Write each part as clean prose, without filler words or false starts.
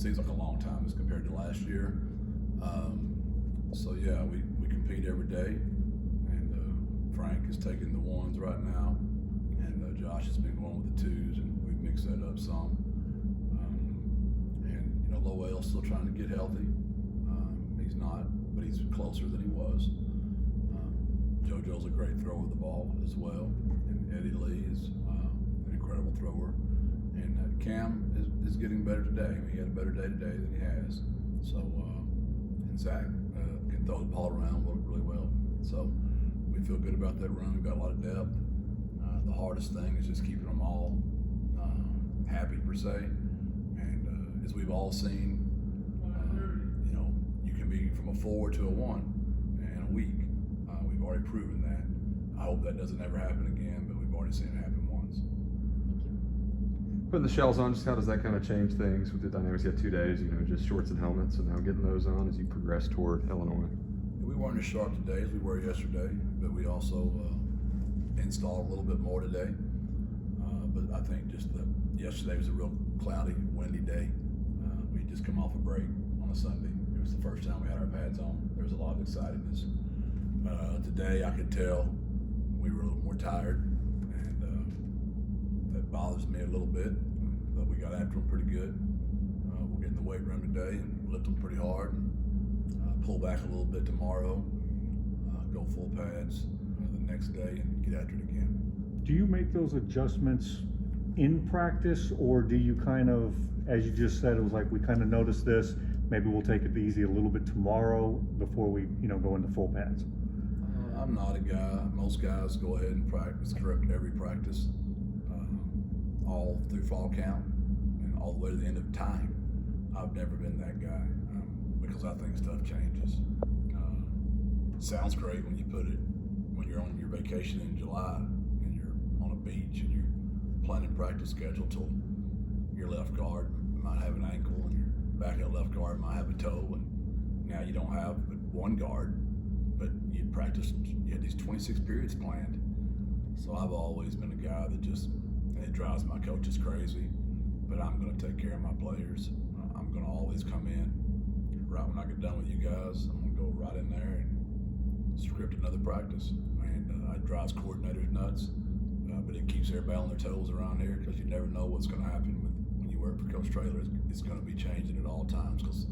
seems like a long time as compared to last year. So yeah, we compete every day, and Frank is taking the ones right now, and Josh has been going with the twos, and we've mixed that up some. And you know, Lowell's still trying to get healthy. He's not, but he's closer than he was. JoJo's a great thrower of the ball as well, and Eddie Lee is an incredible thrower. And Cam is getting better today. I mean, he had a better day today than he has. So, and Zach can throw the ball around really well. So we feel good about that run. We've got a lot of depth. The hardest thing is just keeping them all happy per se. And as we've all seen, you know, you can be from a 4 to a 1 in a week. We've already proven that. I hope that doesn't ever happen again, but we've already seen it happen once. Putting the shells on, just how does that kind of change things with the dynamics? You had 2 days, you know, just shorts and helmets, and now getting those on as you progress toward Illinois. We weren't as sharp today as we were yesterday, but we also installed a little bit more today. But I think just yesterday was a real cloudy, windy day. We just come off a break on a Sunday. It was the first time we had our pads on. There was a lot of excitedness. Today I could tell we were a little more tired, and that bothers me a little bit, but we got after them pretty good. We'll get in the weight room today and lift them pretty hard, and pull back a little bit tomorrow, go full pads the next day, and get after it again. Do you make those adjustments in practice, or do you kind of, as you just said, it was like we kind of noticed this, maybe we'll take it easy a little bit tomorrow before we, you know, go into full pads? I'm not a guy. Most guys go ahead and practice, correct every practice, all through fall camp and all the way to the end of time. I've never been that guy because I think stuff changes. Sounds great when you put it, when you're on your vacation in July and you're on a beach and you're planning practice schedule till your left guard might have an ankle and your backup left guard might have a toe, and now you don't have but one guard, but you practiced, you had these 26 periods planned. So I've always been a guy that just, and it drives my coaches crazy, but I'm going to take care of my players. I'm going to always come in right when I get done with you guys. I'm going to go right in there and script another practice. And it drives coordinators nuts, but it keeps everybody on their toes around here, because you never know what's going to happen when you work for Coach Traylor. It's going to be changing at all times, because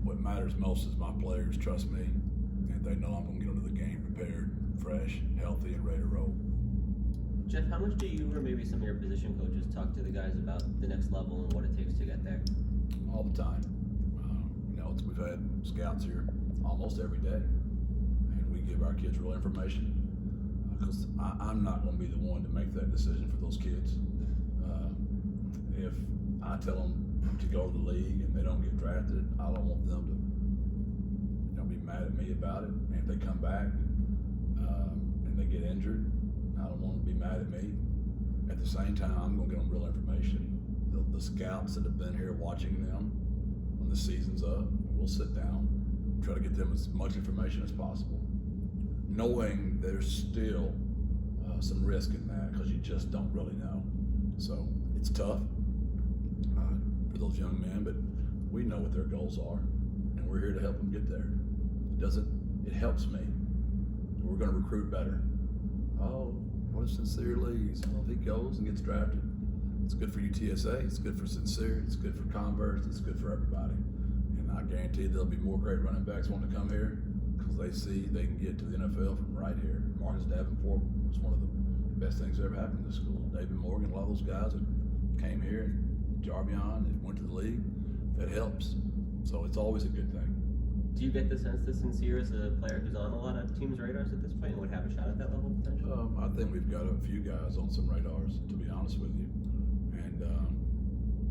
what matters most is my players trust me, and they know I'm going to get into the game prepared, fresh, healthy, and ready to roll. Jeff, how much do you or maybe some of your position coaches talk to the guys about the next level and what it takes to get there? All the time. You know, we've had scouts here almost every day, and we give our kids real information, because I'm not going to be the one to make that decision for those kids. If I tell them to go to the league and they don't get drafted, I don't want them to, you know, be mad at me about it. And if they come back and they get injured, I don't want them to be mad at me. At the same time, I'm going to give them real information. The scouts that have been here watching them when the season's up, we'll sit down, try to get them as much information as possible, knowing there's still some risk in that, because you just don't really know. So it's tough for those young men, but we know what their goals are, and we're here to help them get there. It helps me. We're going to recruit better. Oh, what if Sincere leaves? Well, if he goes and gets drafted, it's good for UTSA, it's good for Sincere, it's good for Converse, it's good for everybody. And I guarantee there'll be more great running backs wanting to come here, because they see they can get to the NFL from right here. Marcus Davenport was one of the best things that ever happened in this school. David Morgan, a lot of those guys that came here, Jarvion, that went to the league, that helps. So it's always a good thing. Do you get the sense that Sincere is a player who's on a lot of teams' radars at this point and would have a shot at that level potentially? I think we've got a few guys on some radars, to be honest with you. And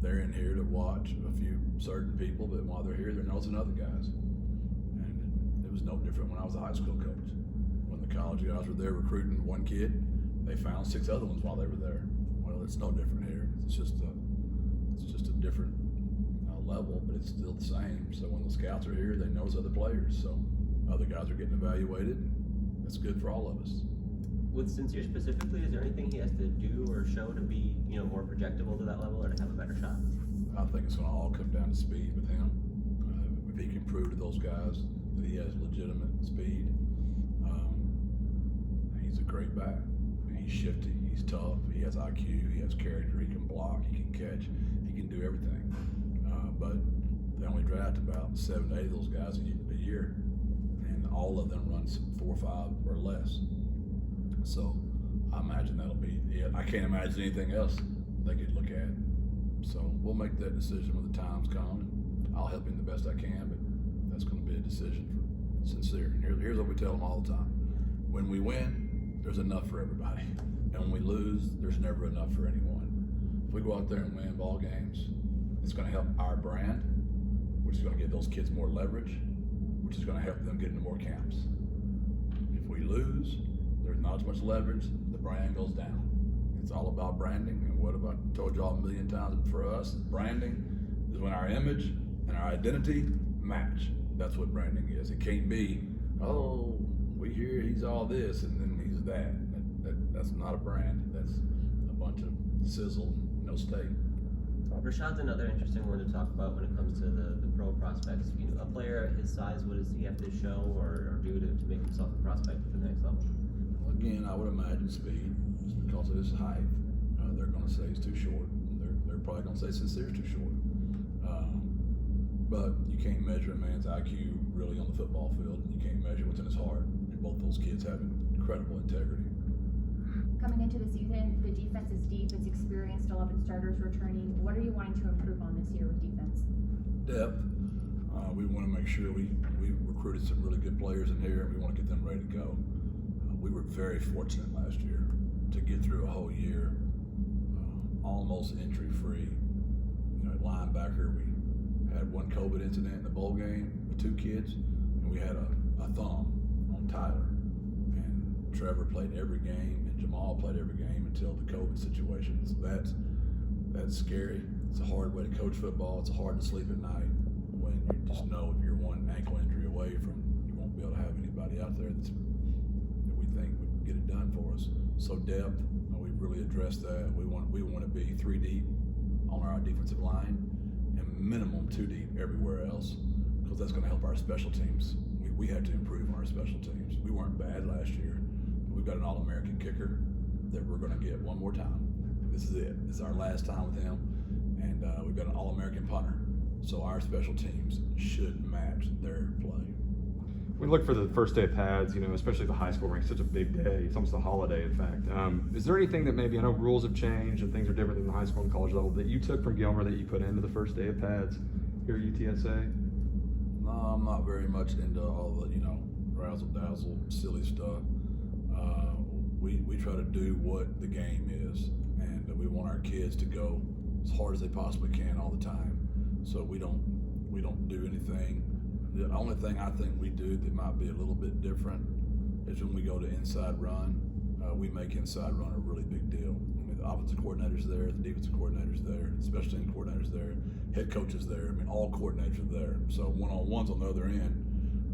they're in here to watch a few certain people, but while they're here, they're nosing other guys. And it was no different when I was a high school coach. When the college guys were there recruiting one kid, they found 6 other ones while they were there. Well, it's no different here. It's just a different level, but it's still the same. So when the scouts are here, they know other players. So other guys are getting evaluated. That's good for all of us. With Sincere specifically, is there anything he has to do or show to be, you know, more projectable to that level or to have a better shot? I think it's going to all come down to speed with him. If he can prove to those guys that he has legitimate speed, he's a great back. He's shifty, he's tough, he has IQ, he has character, he can block, he can catch, he can do everything. But they only draft about 7 to 8 of those guys a year, and all of them run 4 or 5 or less. So I imagine that'll be it. I can't imagine anything else they could look at. So we'll make that decision when the time's come. I'll help him the best I can, but that's going to be a decision for Sincere. And here's what we tell them all the time. When we win, there's enough for everybody. And when we lose, there's never enough for anyone. If we go out there and win ball games, it's going to help our brand, which is going to give those kids more leverage, which is going to help them get into more camps. If we lose, there's not as much leverage, the brand goes down. It's all about branding, and what have I told you all a million times for us? Branding is when our image and our identity match. That's what branding is. It can't be, oh, we hear he's all this and then he's that. That's not a brand. That's a bunch of sizzle, no steak. Rashad's another interesting one to talk about when it comes to the pro prospects. You know, a player at his size, what does he have to show or do to make himself a prospect at the next level? Well, again, I would imagine speed, just because of his height. They're going to say he's too short. They're probably going to say Sincere's too short. But you can't measure a man's IQ really on the football field. You can't measure what's in his heart. And both those kids have incredible integrity. Coming into the season, the defense is deep, it's experienced, 11 starters returning. What are you wanting to improve on this year with defense? Depth. We want to make sure we recruited some really good players in here, and we want to get them ready to go. We were very fortunate last year to get through a whole year almost injury-free. You know, at linebacker, we had one COVID incident in the bowl game with 2 kids, and we had a thumb on Tyler. And Trevor played every game, and Jamal played every game until the COVID situation. So that's scary. It's a hard way to coach football. It's hard to sleep at night when you just know if you're one ankle injury away from you won't be able to have anybody out there that we think would get it done for us. So depth, we've really addressed that. We want to be 3 deep on our defensive line and minimum 2 deep everywhere else, because that's going to help our special teams. We had to improve on our special teams. We weren't bad last year. We've got an All-American kicker that we're going to get one more time. This is it. This is our last time with him. And we've got an All-American punter. So our special teams should match their play. We look for the first day of pads, you know, especially the high school rank, such a big day. It's almost a holiday, in fact. Is there anything that maybe, I know rules have changed and things are different than the high school and college level, that you took from Gilmer that you put into the first day of pads here at UTSA? No, I'm not very much into all the, razzle-dazzle, silly stuff. We try to do what the game is, and we want our kids to go as hard as they possibly can all the time. So we don't do anything. The only thing I think we do that might be a little bit different is when we go to inside run, we make inside run a really big deal. I mean, the offensive coordinator's there, the defensive coordinator's there, the special team coordinator's there, head coach is there. I mean, all coordinators are there. So one-on-one's on the other end,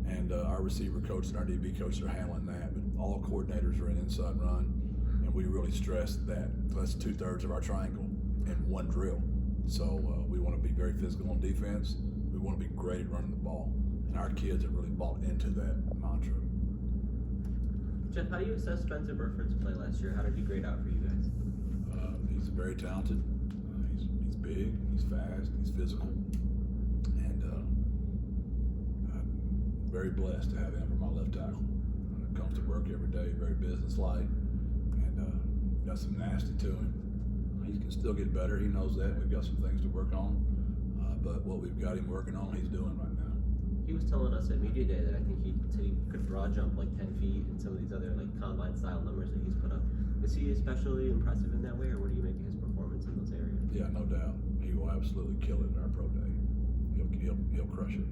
and our receiver coach and our DB coach are handling that. But all coordinators are in inside run, and we really stress that. That's 2/3 of our triangle in one drill. So we want to be very physical on defense. We want to be great at running the ball. And our kids have really bought into that mantra. Jeff, how do you assess Spencer Burford's play last year? How did he grade out for you guys? He's very talented. He's big, he's fast, he's physical. And I'm very blessed to have him for my left tackle. Comes to work every day, very businesslike, and got some nasty to him. He can still get better, he knows that. We've got some things to work on. But what we've got him working on, he's doing right now. He was telling us at Media Day that I think he said he could broad jump like 10 feet and some of these other like combine style numbers that he's put up. Is he especially impressive in that way, or what do you make of his performance in those areas? Yeah, no doubt. He will absolutely kill it in our pro day. He'll crush it.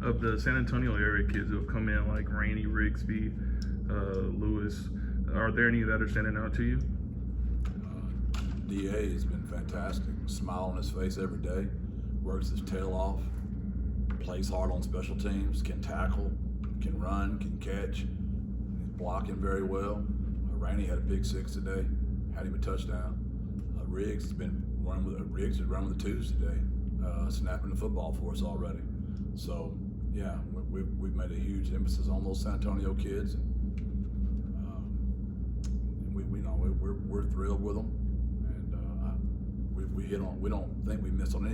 Of the San Antonio area kids who have come in, like Rainey, Rigsby, Lewis, are there any that are standing out to you? DA has been fantastic. Smile on his face every day, works his tail off, plays hard on special teams, can tackle, can run, can catch. He's blocking very well. Rainey had a pick 6 today, had him a touchdown. Riggs has been running with the twos today, snapping the football for us already. So yeah, we've made a huge emphasis on those San Antonio kids. And we're thrilled with them, and we don't think we missed on anything.